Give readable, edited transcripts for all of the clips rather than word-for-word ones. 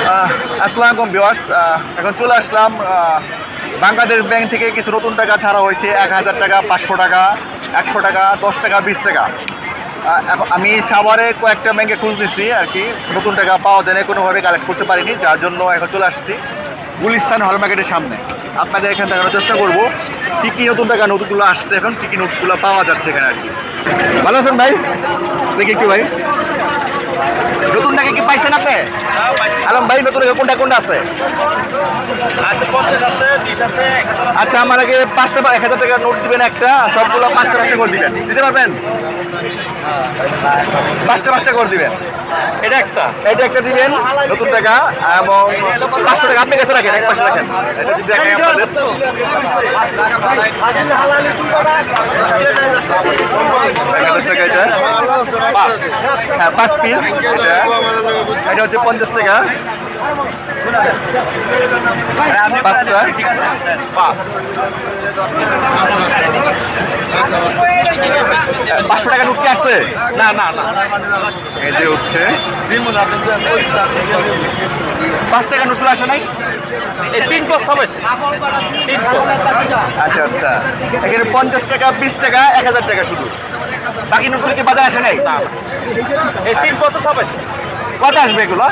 আসসালামু আলাইকুম ভিউয়ার্স, এখন চলে আসলাম বাংলাদেশ ব্যাংক থেকে কিছু নতুন টাকা ছাড়া হয়েছে। 1000 টাকা, 500 টাকা, 100 টাকা, 10 টাকা, 20 টাকা। এখন আমি সাভারে কয়েকটা ব্যাংকে খোঁজ দিচ্ছি আর কি, নতুন টাকা পাওয়া যায় না, কোনোভাবে কালেক্ট করতে পারিনি, যার জন্য এখন চলে আসছি গুলিস্তান হল মার্কেটের সামনে। আপনাদের এখানে দেখানোর চেষ্টা করবো কী কী নতুন টাকা নোটগুলো আসছে, এখন কী কী নোটগুলো পাওয়া যাচ্ছে এখানে আর কি। ভালো আছেন ভাই? দেখি একটু ভাই, নতুন টাকা কি পাইছেন আপনি? আলম ভাই, নতুন টাকা কোনটা কোনটা আছে? আচ্ছা, আমার আগে 5টা 1000 টাকার নোট দিবেন একটা, সবগুলো 5টা 5টা করে দিবেন, দিতে পারবেন? 5টা 5টা করে দিবেন। এটা একটা দিবেন নতুন টাকা, এবং 500 টাকা আপনি কাছে রাখেন, এক পাশে রাখেন। এটা যদি দেখেন আপনাদের 1000 টাকা, এটা 5 পিস, এটা হচ্ছে 50 টাকা, 5টা 500 টাকা নোট কি আসছে? না না না, এই যে হচ্ছে 5 টাকা নোটগুলো আসে নাই? এই 3 পথ সব আছে। আচ্ছা আচ্ছা, এখানে 50 টাকা, 20 টাকা, 1000 টাকা শুধু, বাকি নোটগুলো কি বাজারে আসে নাই? এই 3 পথ সব আছে। কত আসবে এগুলো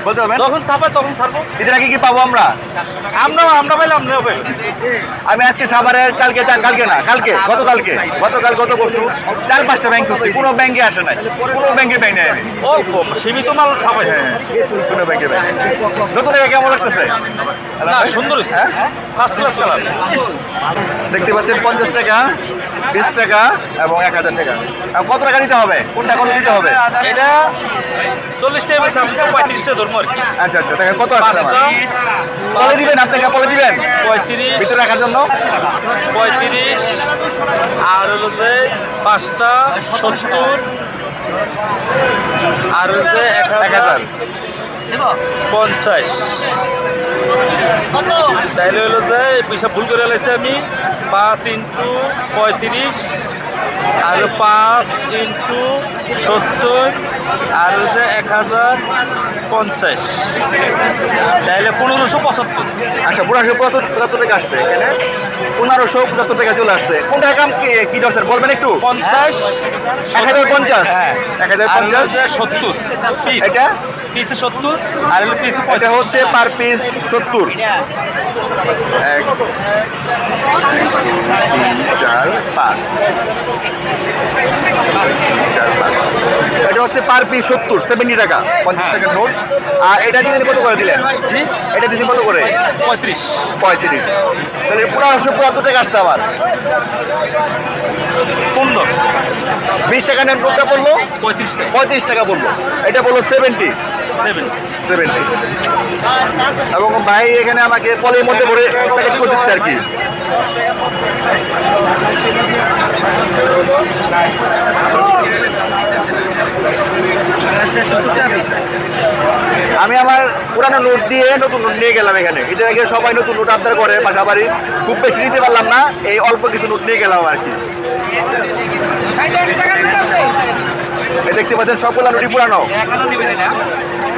বলতে হবে? যখন ছাপে তখন ছাড়বো। এদের আগে কি পাবো আমরা? আমরা পাইলে আমরাও পাই। আমি আজকে সাভারে গতকাল গত পরশু 4-5টা ব্যাংক হচ্ছে, কোনো ব্যাংকে আসে নাই, কোনো ব্যাংকে ব্যাংক নেই। অল্প সীমিত মাল ছাপাইছে। কোনো ব্যাংকে ব্যাংক নতুন টাকা কেমন লাগতেছে? না, সুন্দর হয়েছে, ফার্স্ট ক্লাস কালার। দেখতে পাচ্ছেন 50 টাকা, 20 টাকা এবং 1000 টাকা। কত টাকা দিতে হবে? কোনটা কত দিতে হবে? এটা 40 টাকা বেশি আসছে, 35 টাকা ধর্ম আর কি। আচ্ছা আচ্ছা, দেখেন কত আসছে আমার। বলে দিবেন, আপনাকে বলে দিবেন 35 ভিতরে রাখার জন্য। 35 আর হলো যে 5টা 70 আর হলো যে 1000 50। তাইলে হলো যে পয়সা ভুল করে লাইছি আমি। 5 ইন্টু 35 আর 5 ইন্টু 70 আর হচ্ছে 1050, তাহলে 1575। আচ্ছা, 1575 টাকা আসছে এখানে, 1575 টাকা চলে আসছে। কোন টাকা কি ধরছেন বলবেন একটু? 50 1050, হ্যাঁ, 1050 70 পিস, এটা পিসে 70 আর হলো পিসে এটা হচ্ছে পার পিস 70। 1 2 3 4 5 এটা হচ্ছে পার পিস 70 টাকা, 50 টাকার নোট। আর এটা দিলেন কত করে দিলেন? জি, এটা দিয়েছেন কত করে? 35। তাহলে 1575 টাকা আসছে আমার। 15 20 টাকা নেন, নোটটা পড়লো 35 টাকা। 35 টাকা পড়লো, এটা বললো 70। 7 এবং ভাই এখানে আমাকে পলের মধ্যে ভরে প্যাকেট করে দিচ্ছে আর কি। আমি আমার পুরানো নোট দিয়ে নতুন নোট নিয়ে গেলাম এখানে। এদের আগে সবাই নতুন নোট আবদার করে, পাশাপাশি খুব বেশি নিতে পারলাম না, এই অল্প কিছু নোট নিয়ে গেলাম আর কি। এই দেখতে পাচ্ছেন সবগুলো নোটই পুরানো।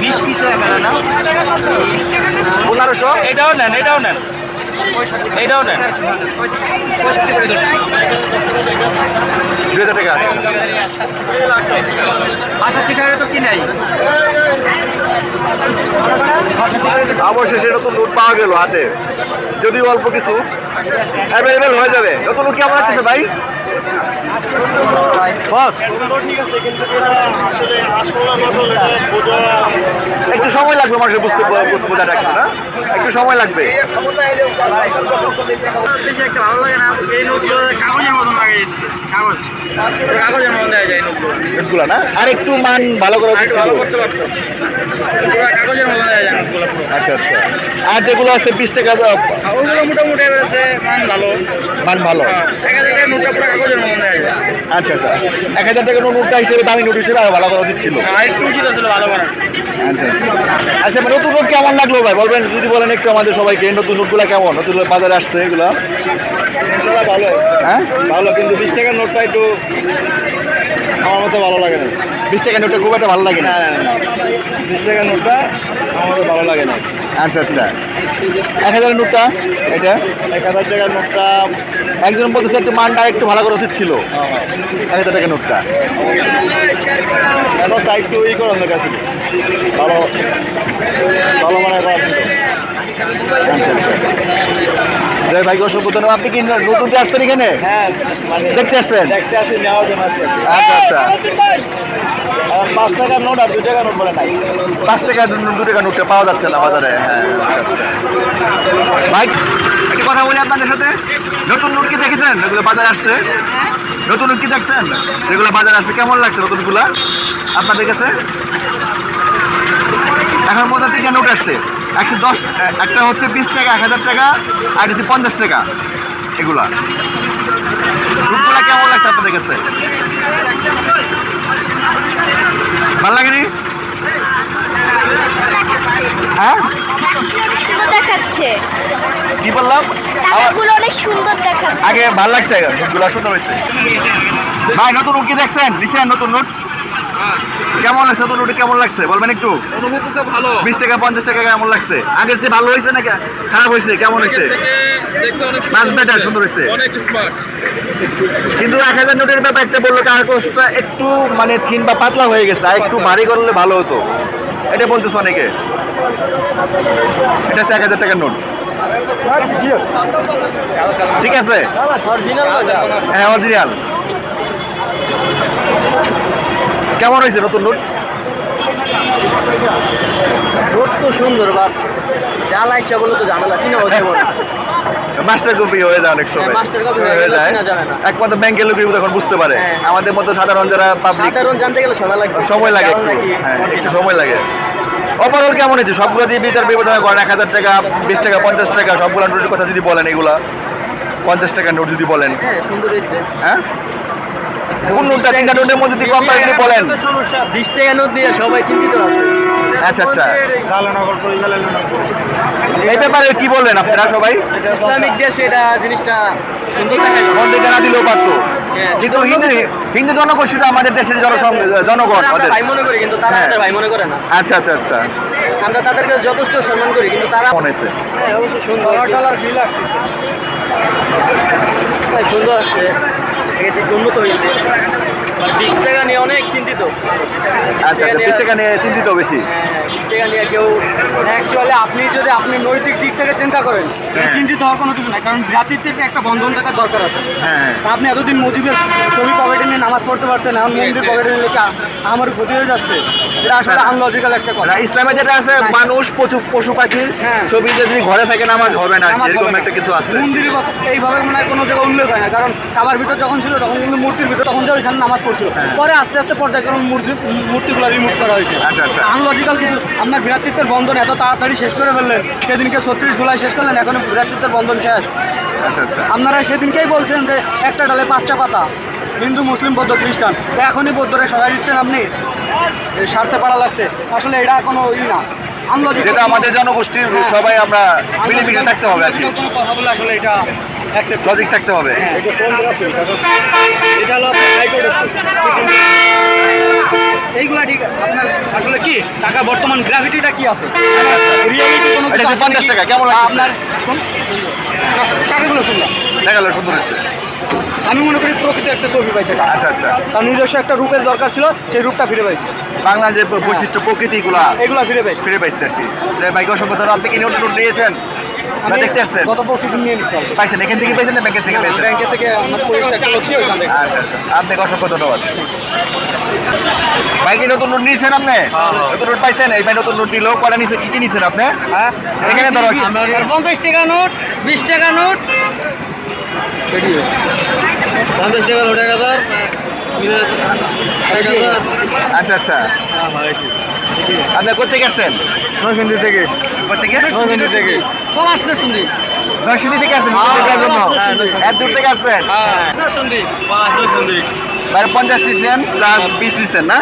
20 পিসে 1500। এটাও নেন, এটাও নেন, এটাও নেন। 2000 টাকা। 65 টাকা তো কি নাই। অবশেষে নতুন নোট পাওয়া গেল হাতে, যদিও অল্প কিছু অ্যাভেলেবেল হয়ে যাবে। নতুন নোট কেমন লাগতেছে ভাই? বস একটু সময় লাগবে মানুষের বোঝাটা, একটু না, একটু সময় লাগবে। একটা ভালো লাগে না, এই নোটগুলো কাগজের মতন লাগে, কাগজের মতন দেওয়া যায় নোটগুলো না, আর একটু মান ভালো করে ভালো করতে পারতো, কাগজের মতন দেওয়া যায় নোটগুলো। আচ্ছা আচ্ছা, আর যেগুলো আছে 20 টাকা ওগুলো মোটামুটি আছে, মান ভালো। 1000 টাকা নোটটা পুরো কাগজের মতন দেওয়া যায়। আচ্ছা আচ্ছা, 1000 টাকা নোটটা হিসেবে, দামি নোট হিসেবে আরো ভালো করা দিচ্ছিল। একটু উচিত ছিল ভালো করা। আচ্ছা আচ্ছা আচ্ছা, নতুন নোট কেমন লাগলো ভাই বলবেন, যদি বলেন একটু আমাদের সবাইকে, নতুন নোটগুলো কেমন, নতুন বাজারে আসছে এগুলো? ভালো, হ্যাঁ ভালো, কিন্তু 20 টাকার নোটটা একটু আমার মতো ভালো লাগে না। 20 টাকা নোটটা খুব একটা ভালো লাগে না। 20 টাকার নোটটা আমাদের ভালো লাগে না। আচ্ছা আচ্ছা, 1000 নোটটা এটা 1000 টাকার নোটটা একজন বলতেছে একটু মানটা একটু ভালো করা উচিত ছিল। 1000 টাকা নোটটা এখন একটু ই করার দরকার ছিল, ভালো ভালো মানে করা ছিল। আচ্ছা আচ্ছা, জয় ভাই অসংখ্য ধন্যবাদ। আপনি কি নতুন দিয়ে আসছেন এখানে হ্যাঁ, মানে দেখতে আসছেন? দেখতে আসি, নেওয়ার জন্য আসছি। আচ্ছা আচ্ছা, এখন 5 টাকার নোট আর 2 টাকার নোট বলে নাই। 5 টাকা 2 টাকা নোটটা পাওয়া যাচ্ছে না বাজারে। হ্যাঁ আচ্ছা আচ্ছা। ভাই একটা কথা বলি আপনাদের সাথে, নতুন নোট কি দেখেছেন এগুলো বাজারে আসছে? নতুন নোট কি দেখছেন যেগুলো বাজারে আসছে? কেমন লাগছে নতুনগুলা আপনাদের কাছে? এখন মধ্যে 3টা নোট আসছে, 110, একটা হচ্ছে 20 টাকা, 1000 টাকা, আর হচ্ছে 50 টাকা। এগুলা নোটগুলা কেমন লাগছে আপনাদের কাছে? ভালো লাগেনি? হ্যাঁ সুন্দর দেখাচ্ছে, কি বললাম? টাকাগুলো অনেক সুন্দর দেখাচ্ছে। আগে ভালো লাগছে, নোটগুলো সুন্দর হয়েছে। ভাই নতুন নোট কি দেখছেন? নিছেন নতুন নোট? কেমন লাগছে নতুন নোট? কেমন লাগছে বলবেন একটু? অনুভূতি তো ভালো, 20 টাকা 50 টাকা কেমন লাগছে? আগের চেয়ে ভালো হয়েছে নাকি খারাপ হয়েছে? কেমন হয়েছে? দেখতে অনেক মাছ বেটার সুন্দর হয়েছে, অনেক স্মার্ট। কিন্তু 1000 নোটের ব্যাপার একটা বললো কাগজটা একটু মানে থিন বা পাতলা হয়ে গেছে, আর একটু ভারী করলে ভালো হতো, এটা বলতেছে অনেকে। এটা হচ্ছে 1000 টাকার নোট, ঠিক আছে? হ্যাঁ অরিজিনাল। কেমন হয়েছে নতুন নোট? নোট তো সুন্দর, বাট জ্বালা হিসাব বলে তো ঝামেলা, চিনা হচ্ছে মাস্টার কপি হয়ে যায় অনেক সময়, মাস্টার কপি হয়ে হয়ে গেলে যায়। চেনা যাবে না। একমাত্র ব্যাংকের লোকই তখন বুঝতে পারে, হ্যাঁ। আমাদের মতো সাধারণ যারা পাবলিক সাধারণ জানতে গেলে সময় লাগবে, সময় লাগে জাল একটু। নাকি হ্যাঁ একটু original। সময় লাগে। ওভারঅল কেমন হয়েছে সবগুলো দিয়ে বিচার বিবেচনা করেন? 1000 টাকা, 20 টাকা, 50 টাকা সবগুলো নোটের কথা যদি বলেন, এগুলা 50 টাকার নোট যদি বলেন, হ্যাঁ সুন্দর হয়েছে। হ্যাঁ কোন নোটটা 3টা নোটের মধ্যে যদি কম্পেয়ার করে বলেন? 20 টাকা নোট দিয়ে সবাই চিন্তিত আছে। আচ্ছা আচ্ছা, জালানগর পরিচালনা এই ব্যাপারে কি বলেন আপনারা সবাই? ইসলামিক দেশে এটা জিনিসটা সুন্দর দেখা যায়। মন্দির না দিলেও পারতো, হ্যাঁ, কিন্তু হিন্দু জনগোষ্ঠীটা আমাদের দেশের জনগণ আমরা ওদের। ভাই মনে করি, কিন্তু তারা হ্যাঁ। আমাদের ভাই মনে করে না। আচ্ছা আচ্ছা আচ্ছা, আমরা তাদেরকে যথেষ্ট সম্মান করি, কিন্তু তারা কেমন হয়েছে? হ্যাঁ অবশ্যই সুন্দর ফিল আসছে, সুন্দর আসছে, এর দিকে উন্নত হয়েছে। 20 টাকা নিয়ে অনেক চিন্তিত। আচ্ছা আচ্ছা, 20 টাকা নিয়ে চিন্তিত বেশি। 20 টাকা নিয়ে কেউ অ্যাকচুয়ালি আপনি নৈতিক দিক থেকে চিন্তা করেন, হ্যাঁ। চিন্তিত হওয়ার কোনো কিছু নাই, কারণ ভ্রাতৃত্বের একটা বন্ধন থাকার দরকার আছে। হ্যাঁ হ্যাঁ, আপনি এতদিন মজিবের ছবি পকেটে নিয়ে নামাজ পড়তে পারছেন, এখন মন্দির পকেটে নিয়ে লেখা আমার ক্ষতি হয়ে যাচ্ছে, এটা আসলে আনলজিক্যাল একটা কথা। না, ইসলামে যেটা আছে মানুষ পশু পাখির হ্যাঁ। ছবিতে যদি ঘরে থাকে নামাজ হবে না, নামাজ এরকম হবে না। একটা কিছু আছে। মন্দিরের কথা এইভাবে মনে হয় কোনো জায়গায় উল্লেখ হয় না, কারণ কাবার ভিতর যখন ছিল তখন কিন্তু মূর্তির ভিতর তখন যে ওইখানে নামাজ পড়ছিল, হ্যাঁ। পরে আস্তে আস্তে পর্যায়ক্রমে মূর্তিগুলো রিমুভ করা হয়েছে। আচ্ছা, আচ্ছা। আনলজিক্যাল কিছু, আপনার ভ্রাতৃত্বের বন্ধন এত তাড়াতাড়ি শেষ করে ফেললেন, সেদিনকে 36 জুলাই শেষ করলেন, এখন ভ্রাতৃত্বের বন্ধন শেষ। আচ্ছা আচ্ছা, আপনারা সেদিনকেই বলছেন যে একটা ডালে 5টা পাতা, হিন্দু মুসলিম বৌদ্ধ খ্রিস্টান, তো এখনই বৌদ্ধরে সরাই দিচ্ছেন আপনি, এই স্বার্থে পাড়া লাগছে। আসলে এটা কোনো না, আনলজিক্যাল যেটা আমাদের জনগোষ্ঠীর হ্যাঁ। সবাই আমরা মিলেমিশে থাকতে হবে আর কি, কোনো কথা বলে আসলে এটা অ্যাকসেপ্ট। লজিক থাকতে হবে। এটা হলো আপনার হাইকোর্টের এইগুলা ঠিক। আপনার আসলে কি টাকা বর্তমান গ্র্যাভিটিটা কি আছে, রিয়েলিটি কোনো এটা কিছু হচ্ছে আছে 50 নাকি? টাকা, কেমন লাগছে? আপনার টাকাগুলো শুনলাম, দেখালো সুন্দর হচ্ছে। আমি মনে করি প্রকৃত একটা ছবি পাইছে, আচ্ছা আচ্ছা, তার নিজস্ব একটা রূপের দরকার ছিল, সেই রূপটা ফিরে পাইছে, বাংলা যে বৈশিষ্ট্য প্রকৃতিগুলা এগুলা ফিরে পাইছে। ফিরে পাইছে আর কি। যে ভাইকে অসংখ্য ধন্যবাদ। আপনি কি নোট নিয়েছেন না দেখতে আসছেন? গত পরশু দিন নিয়ে নিচ্ছি। পাইছেন এখান থেকে পাইছেন না ব্যাংকের থেকে পাইছেন? ব্যাংকে থেকে আমার পরিষ্কার একটা হচ্ছে ওইখান থেকে। আচ্ছা আচ্ছা, আপনাকে অসংখ্য ধন্যবাদ। ভাই কি নতুন নোট নিয়েছেন আপনি? নতুন নোট পাইছেন? এই ভাই নতুন নোট নিল, কটা নিয়েছে, কি কি নিয়েছেন আপনি? হ্যাঁ এখানে ধরো 50 টাকা নোট, 20 টাকা নোট, 50 টাকা নোট, 1000, 1000। আচ্ছা আচ্ছা, আপনি কোথেকে আসছেন? নরসিংদী থেকে। কোথেকে? নরসিংদী থেকে। পলাশ নরসিংদী। নরসিংদী থেকে আসছেন নোট দেখার জন্য? এত দূর থেকে আসছেন? নরসিংদী। পলাশ নরসিংদী। ভাই 50 নিয়েছেন প্লাস 20 নিয়েছেন না?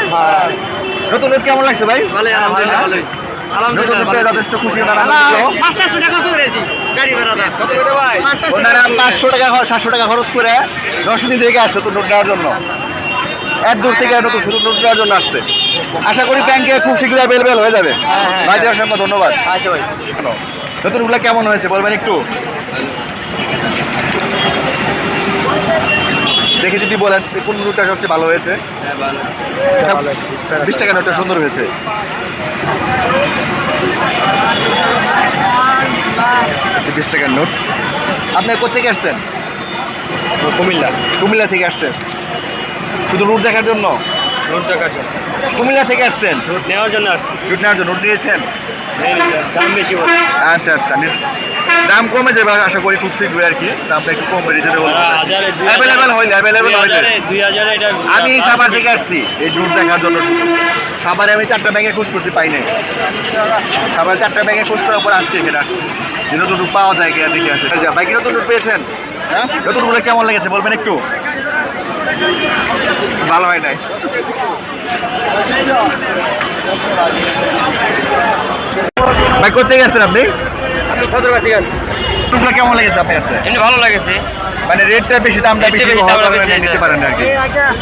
নতুন নোট কেমন লাগছে ভাই? ভালোই, আলহামদুলিল্লাহ ভালোই। নতুন নোটে যথেষ্ট খুশি ওনারা। 500 টাকা তো করেছি গাড়ি ভাড়াটা। কত করে ভাই? ওনারা 500 টাকা 700 টাকা খরচ করে নরসিংদী থেকে আসছে নতুন নোট নেওয়ার জন্য। এত দূর থেকে নতুন শুধু নোট নেওয়ার জন্য আসছে। আশা করি ব্যাংকে খুব শীঘ্রই অ্যাভেলেবেল হয়ে যাবে। ভাই অসংখ্য ধন্যবাদ। আচ্ছা ভাই। নতুনগুলো কেমন হয়েছে বলবেন একটু? দেখে যদি বলেন কোন নোটটা সবচেয়ে ভালো হয়েছে? 20 টাকা নোটটা সুন্দর হয়েছে। আচ্ছা 20 টাকার নোট। আপনার কোথেকে আসছেন? কুমিল্লা। কুমিল্লা থেকে আসছেন শুধু নোট দেখার জন্য? নোট টাকা কুমিল্লা থেকে আসছেন নোট নেওয়ার জন্য আসছি। নোট নেওয়ার জন্য? নোট নিয়েছেন? দাম বেশি বলে। আচ্ছা আচ্ছা দাম কমে যাবে আশা করি খুব শীঘ্রই আর কি। দামটা একটু কমবে, রিজনেবল অ্যাভেলেবেল হইলে এটা আমি সাভার থেকে আসছি এই নোট দেখার জন্য শুধু। সাভারে আমি 4টা ব্যাংকে খোঁজ করছি, পাই নাই। সাভারে 4টা ব্যাংকে খোঁজ করার পর আজকে এখানে আসছি যে নতুন নোট পাওয়া যায় কিনা দেখে আসে। বাইকে নতুন নোট পেয়েছেন? হ্যাঁ, নতুনগুলো কেমন লেগেছে বলবেন একটু? ভালো হয় নাই। ভাই কোথেকে আসছেন আপনি? আমি সদরঘাট থেকে আসছি। নোটগুলো কেমন লেগেছে আপনার কাছে? এমনি ভালো লাগেছে। মানে রেটটা বেশি, দামটা বেশি বেশি, হওয়ার দামটা কারণে বেশি, নিতে পারেন আর কি।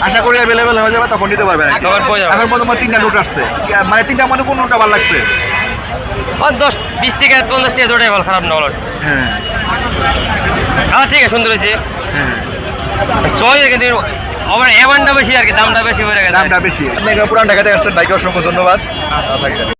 আশা করি অ্যাভেলেবেল হয়ে যাবে, তখন নিতে পারবেন আর কি। তখন পেয়ে যাবেন। এখন পর্যন্ত 3টা নোট আসছে, মানে 3টার মধ্যে কোন নোটটা ভালো লাগছে? 10-20 টাকা 50 টাকা দুটাই ভালো, খারাপ না বলো। হ্যাঁ ঠিক আছে, সুন্দর হয়েছে। হ্যাঁ, চয়েস কিন্তু আমার অ্যামাউন্টটা বেশি আর কি, দামটা বেশি হয়ে গেছে। দামটা বেশি। আপনি পুরান ঢাকাতে আসছেন, বাইকে অসংখ্য ধন্যবাদ।